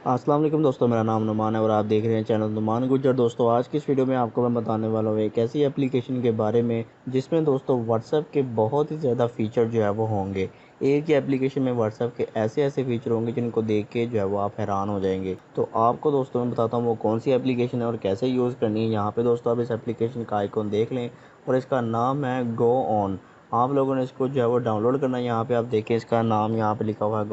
अस्सलाम वालेकुम दोस्तों, मेरा नाम नुमान है और आप देख रहे हैं चैनल नुमान गुज्जर। दोस्तों आज की इस वीडियो में आपको मैं बताने वाला हूँ एक ऐसी एप्लीकेशन के बारे में जिसमें दोस्तों व्हाट्सएप के बहुत ही ज़्यादा फ़ीचर जो है वो होंगे। एक ही एप्लीकेशन में व्हाट्सएप के ऐसे ऐसे फ़ीचर होंगे जिनको देख के जो है वो आप हैरान हो जाएंगे। तो आपको दोस्तों मैं बताता हूँ वो कौन सी एप्लीकेशन है और कैसे यूज़ करनी है। यहाँ पर दोस्तों आप इस एप्लीकेशन का आइकॉन देख लें और इसका नाम है गो ऑन। आप लोगों ने इसको जो है वो डाउनलोड करना है। यहाँ पर आप देखें इसका नाम यहाँ पर लिखा हुआ है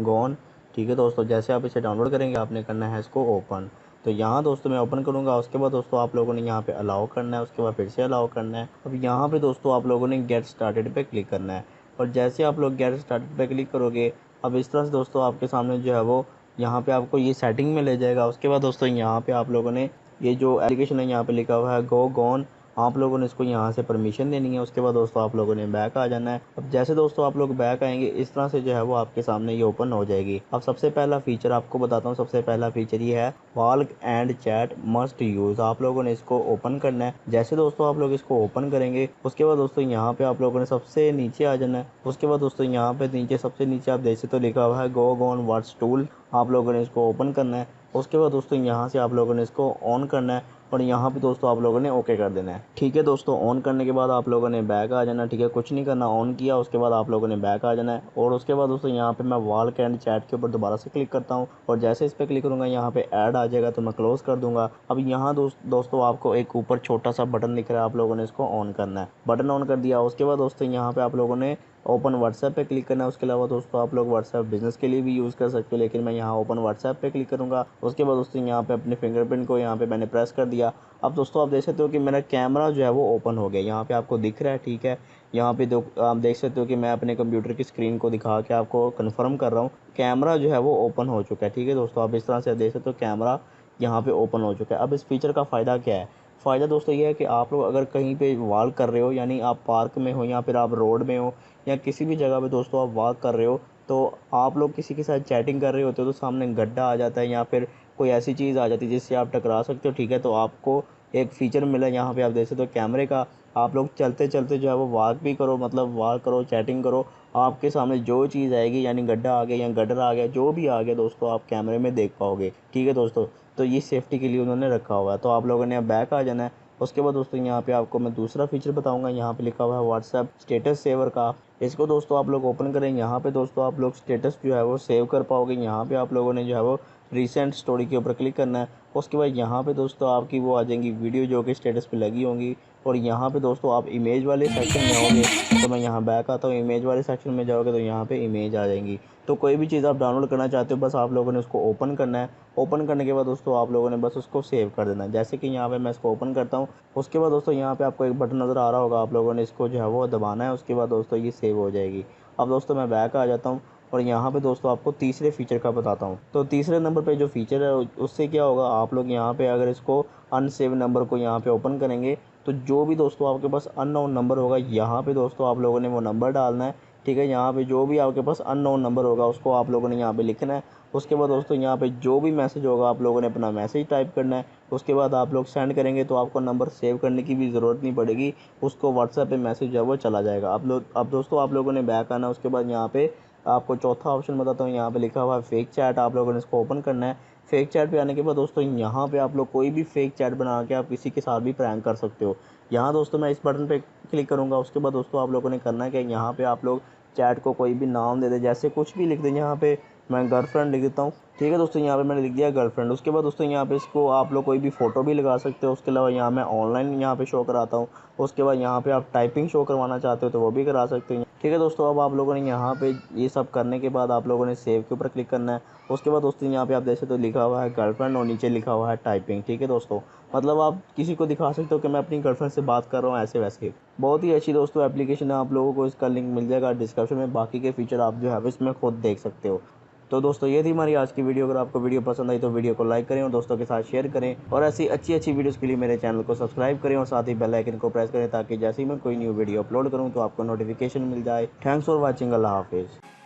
गोन। ठीक है दोस्तों, जैसे आप इसे डाउनलोड करेंगे आपने करना है इसको ओपन। तो यहाँ दोस्तों मैं ओपन करूँगा, उसके बाद दोस्तों आप लोगों ने यहाँ पे अलाउ करना है, उसके बाद फिर से अलाउ करना है। अब यहाँ पे दोस्तों आप लोगों ने गेट स्टार्टेड पे क्लिक करना है और जैसे आप लोग गेट स्टार्टेड पे क्लिक करोगे अब इस तरह से दोस्तों आपके सामने जो है वो यहाँ पे आपको ये सेटिंग में ले जाएगा। उसके बाद दोस्तों यहाँ पे आप लोगों ने ये जो एप्लीकेशन है यहाँ पे लिखा हुआ है गो गॉन, आप लोगों ने इसको यहाँ से परमिशन देनी है। उसके बाद दोस्तों आप लोगों ने बैक आ जाना है। अब जैसे दोस्तों आप लोग बैक आएंगे इस तरह से जो है वो आपके सामने ये ओपन हो जाएगी। अब सबसे पहला फीचर आपको बताता हूँ, सबसे पहला फीचर ये है walk and chat must use. आप लोगों ने इसको ओपन करना है। जैसे दोस्तों आप लोग इसको ओपन करेंगे उसके बाद दोस्तों यहाँ पे आप लोगों ने सबसे नीचे आ जाना है। उसके बाद दोस्तों यहाँ पे नीचे सबसे नीचे आप देख सकते हो लिखा हुआ है गो ऑन व्हाट्स टूल, आप लोगों ने इसको ओपन करना है। उसके बाद दोस्तों यहाँ से आप लोगों ने इसको ऑन करना है और यहाँ पे दोस्तों आप लोगों ने ओके कर देना है। ठीक है दोस्तों, ऑन करने के बाद आप लोगों ने बैक आ जाना है। ठीक है, कुछ नहीं करना, ऑन किया उसके बाद आप लोगों ने बैक आ जाना है। और उसके बाद दोस्तों यहाँ पे मैं वॉल्क एंड चैट के ऊपर दोबारा से क्लिक करता हूँ और जैसे इस पर क्लिक करूँगा यहाँ पे ऐड आ जाएगा तो मैं क्लोज कर दूंगा। अब यहाँ दोस्तों आपको एक ऊपर छोटा सा बटन दिख रहा है, आप लोगों ने इसको ऑन करना है। बटन ऑन कर दिया उसके बाद दोस्तों यहाँ पे आप लोगों ने ओपन व्हाट्सएप पे क्लिक करना है। उसके अलावा दोस्तों आप लोग व्हाट्सएप बिजनेस के लिए भी यूज़ कर सकते हो, लेकिन मैं यहाँ ओपन व्हाट्सएप पे क्लिक करूँगा। उसके बाद दोस्तों यहाँ पे अपने फिंगरप्रिंट को यहाँ पे मैंने प्रेस कर दिया। अब दोस्तों आप देख सकते हो कि मेरा कैमरा जो है वो ओपन हो गया, यहाँ पे आपको दिख रहा है। ठीक है, यहाँ पे आप देख सकते हो कि मैं अपने कंप्यूटर की स्क्रीन को दिखा के आपको कन्फर्म कर रहा हूँ, कैमरा जो है वो ओपन हो चुका है। ठीक है दोस्तों, आप इस तरह से देख सकते हो कैमरा यहाँ पे ओपन हो चुका है। अब इस फीचर का फ़ायदा क्या है? फ़ायदा दोस्तों ये है कि आप लोग अगर कहीं पे वॉक कर रहे हो, यानी आप पार्क में हो या फिर आप रोड में हो या किसी भी जगह पे दोस्तों आप वॉक कर रहे हो, तो आप लोग किसी के साथ चैटिंग कर रहे होते हो तो सामने गड्ढा आ जाता है या फिर कोई ऐसी चीज़ आ जाती है जिससे आप टकरा सकते हो। ठीक है, तो आपको एक फ़ीचर मिला है यहाँ पे आप देख सकते हो कैमरे का। आप लोग चलते चलते जो है वो वॉक भी करो, मतलब वॉक करो, चैटिंग करो, आपके सामने जो चीज़ आएगी यानी गड्ढा आ गया या गटर आ गया, जो भी आ गया दोस्तों आप कैमरे में देख पाओगे। ठीक है दोस्तों, तो ये सेफ्टी के लिए उन्होंने रखा हुआ है। तो आप लोगों ने अब बैक आ जाना है। उसके बाद दोस्तों यहाँ पे आपको मैं दूसरा फीचर बताऊंगा, यहाँ पे लिखा हुआ है व्हाट्सएप स्टेटस सेवर का। इसको दोस्तों आप लोग ओपन करेंगे, यहाँ पे दोस्तों आप लोग स्टेटस जो है वो सेव कर पाओगे। यहाँ पे आप लोगों ने जो है वो रिसेंट स्टोरी के ऊपर क्लिक करना है। उसके बाद यहाँ पे दोस्तों आपकी वो आ जाएंगी वीडियो जो कि स्टेटस पे लगी होंगी। और यहाँ पे दोस्तों आप इमेज वाले सेक्शन में आओगे, तो मैं यहाँ बैक आता हूँ, इमेज वाले सेक्शन में जाओगे तो यहाँ पे इमेज आ जाएंगी। तो कोई भी चीज़ आप डाउनलोड करना चाहते हो बस आप लोगों ने उसको ओपन करना है। ओपन करने के बाद दोस्तों आप लोगों ने बस उसको सेव कर देना है। जैसे कि यहाँ पे मैं इसको ओपन करता हूँ, उसके बाद दोस्तों यहाँ पे आपको एक बटन नज़र आ रहा होगा, आप लोगों ने इसको जो है वो दबाना है। उसके बाद दोस्तों ये सेव हो जाएगी। अब दोस्तों मैं बैक आ जाता हूँ और यहाँ पे दोस्तों आपको तीसरे फीचर का बताता हूँ। तो तीसरे नंबर पे जो फीचर है उससे क्या होगा, आप लोग यहाँ पे अगर इसको अनसेव नंबर को यहाँ पे ओपन करेंगे तो जो भी दोस्तों आपके पास अननोन नंबर होगा यहाँ पे दोस्तों आप लोगों ने वो नंबर डालना है। ठीक है, यहाँ पे जो भी आपके पास अननोन नंबर होगा उसको आप लोगों ने यहाँ पे लिखना है। उसके बाद दोस्तों यहाँ पे जो भी मैसेज होगा आप लोगों ने अपना मैसेज टाइप करना है। उसके बाद आप लोग सेंड करेंगे तो आपको नंबर सेव करने की भी ज़रूरत नहीं पड़ेगी, उसको व्हाट्सएप पे मैसेज जो है वो चला जाएगा। अब दोस्तों आप लोगों ने बैक आना। उसके बाद यहाँ पे आपको चौथा ऑप्शन बताता हूँ, यहाँ पे लिखा हुआ है फेक चैट, आप लोगों ने इसको ओपन करना है। फेक चैट पे आने के बाद दोस्तों यहाँ पे आप लोग कोई भी फेक चैट बना के आप किसी के साथ भी प्रैंक कर सकते हो। यहाँ दोस्तों मैं इस बटन पे क्लिक करूँगा। उसके बाद दोस्तों आप लोगों ने करना है कि यहाँ पे आप लोग चैट को कोई भी नाम दे दे, जैसे कुछ भी लिख दें। यहाँ पे मैं गर्लफ्रेंड लिख देता हूँ। ठीक है दोस्तों, यहाँ पे मैंने लिख दिया गर्लफ्रेंड। उसके बाद दोस्तों यहाँ पे इसको आप लोग कोई भी फ़ोटो भी लगा सकते हो। उसके अलावा यहाँ मैं ऑनलाइन यहाँ पे शो कराता हूँ। उसके बाद यहाँ पे आप टाइपिंग शो करवाना चाहते हो तो वो भी करा सकते हो। ठीक है दोस्तों, अब आप लोगों ने यहाँ पे ये सब करने के बाद आप लोगों ने सेव के ऊपर क्लिक करना है। उसके बाद दोस्तों यहाँ पे आप देख सकते हो लिखा हुआ है गर्लफ्रेंड और नीचे लिखा हुआ है टाइपिंग। ठीक है दोस्तों, मतलब आप किसी को दिखा सकते हो कि मैं अपनी गर्लफ्रेंड से बात कर रहा हूँ, ऐसे वैसे। बहुत ही अच्छी दोस्तों एप्लीकेशन है, आप लोगों को इसका लिंक मिल जाएगा डिस्क्रिप्शन में। बाकी के फीचर आप जो है इसमें खुद देख सकते हो। तो दोस्तों ये थी हमारी आज की वीडियो। अगर आपको वीडियो पसंद आई तो वीडियो को लाइक करें और दोस्तों के साथ शेयर करें, और ऐसी अच्छी अच्छी वीडियोस के लिए मेरे चैनल को सब्सक्राइब करें और साथ ही बेल आइकन को प्रेस करें ताकि जैसे ही मैं कोई न्यू वीडियो अपलोड करूं तो आपको नोटिफिकेशन मिल जाए। थैंक्स फॉर वॉचिंग, अल्लाह हाफिज़।